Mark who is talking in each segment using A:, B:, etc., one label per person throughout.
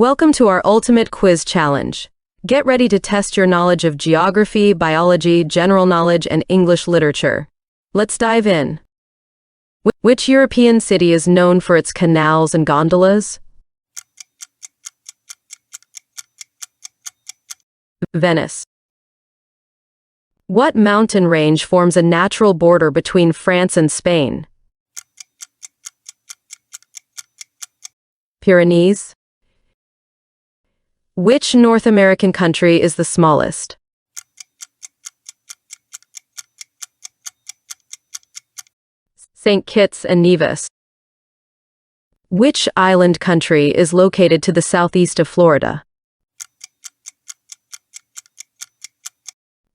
A: Welcome to our ultimate quiz challenge. Get ready to test your knowledge of geography, biology, general knowledge, and English literature. Let's dive in. Which European city is known for its canals and gondolas? Venice. What mountain range forms a natural border between France and Spain? Pyrenees. Which North American country is the smallest? St. Kitts and Nevis. Which island country is located to the southeast of Florida?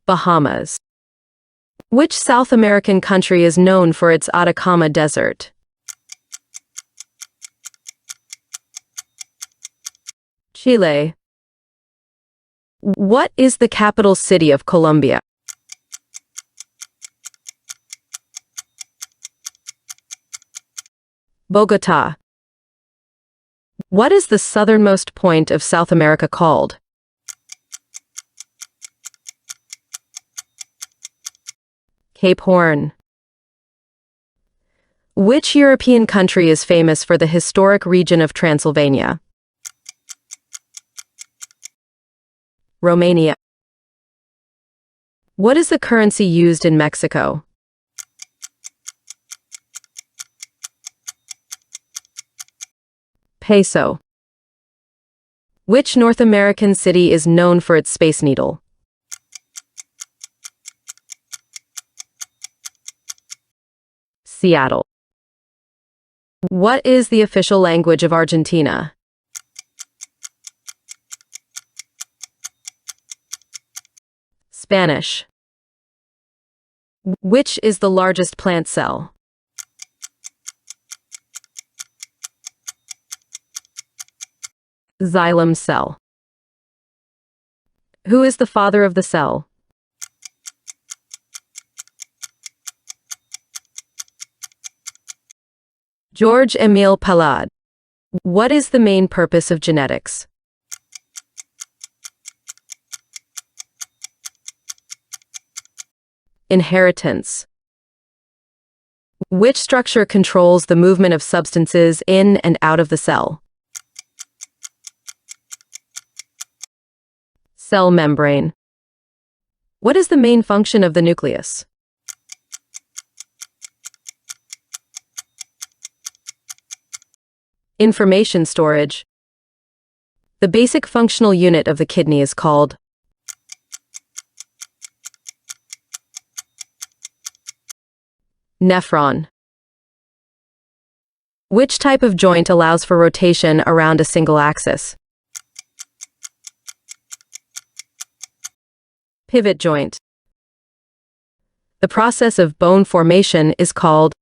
A: Bahamas. Which South American country is known for its Atacama Desert? Chile. What is the capital city of Colombia? Bogota. What is the southernmost point of South America called? Cape Horn. Which European country is famous for the historic region of Transylvania? Romania. What is the currency used in Mexico? Peso. Which North American city is known for its Space Needle? Seattle. What is the official language of Argentina? Spanish. Which is the largest plant cell? Xylem cell. Who is the father of the cell? Georges-Émile Palade. What is the main purpose of genetics? Inheritance. Which structure controls the movement of substances in and out of the cell? Cell membrane. What is the main function of the nucleus? Information storage. The basic functional unit of the kidney is called nephron. Which type of joint allows for rotation around a single axis? Pivot joint. The process of bone formation is called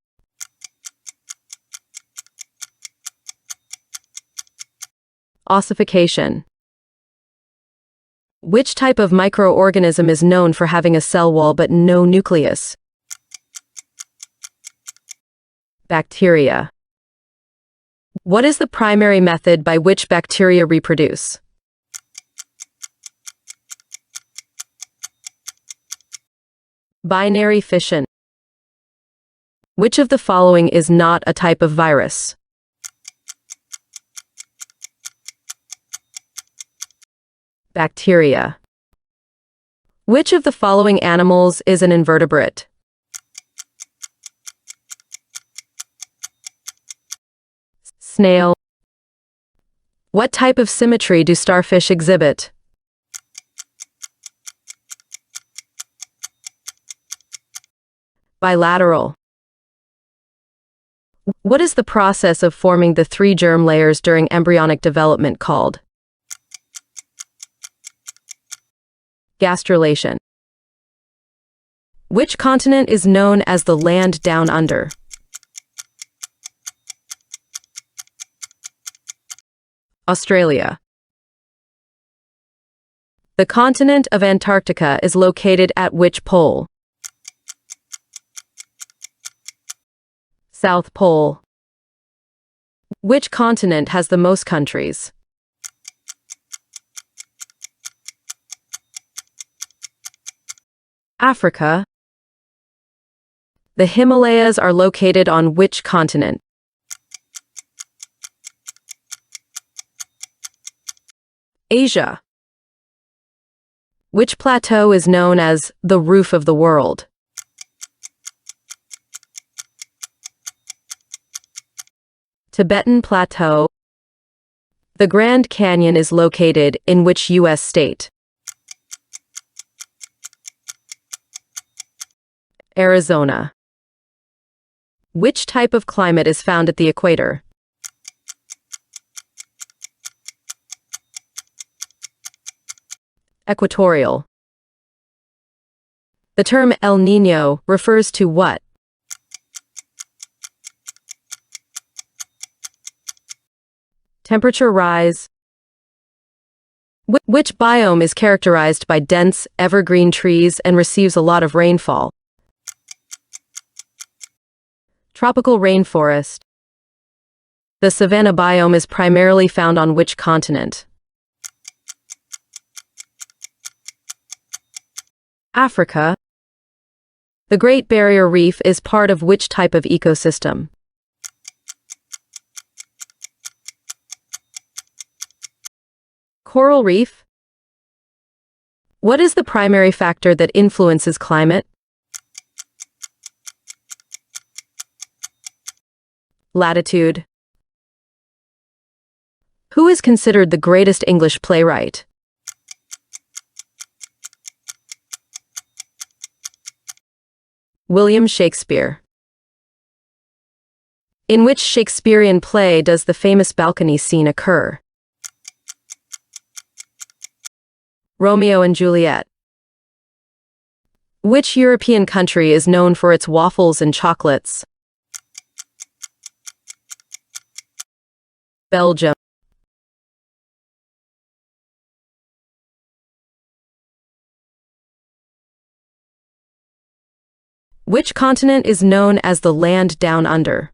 A: ossification. Which type of microorganism is known for having a cell wall but no nucleus? Bacteria. What is the primary method by which bacteria reproduce? Binary fission. Which of the following is not a type of virus? Bacteria. Which of the following animals is an invertebrate? Snail. What type of symmetry do starfish exhibit? Bilateral. What is the process of forming the three germ layers during embryonic development called? Gastrulation. Which continent is known as the land down under? Australia. The continent of Antarctica is located at which pole? South Pole. Which continent has the most countries? Africa. The Himalayas are located on which continent? Asia. Which plateau is known as the roof of the world? Tibetan Plateau. The Grand Canyon is located in which U.S. state? Arizona. Which type of climate is found at the equator? Equatorial. The term El Niño refers to what? Temperature rise. Which biome is characterized by dense, evergreen trees and receives a lot of rainfall? Tropical rainforest. The savanna biome is primarily found on which continent? Africa. The Great Barrier Reef is part of which type of ecosystem? Coral reef. What is the primary factor that influences climate? Latitude. Who is considered the greatest English playwright? William Shakespeare. In which Shakespearean play does the famous balcony scene occur? Romeo and Juliet. Which European country is known for its waffles and chocolates? Belgium. Which continent is known as the land down under?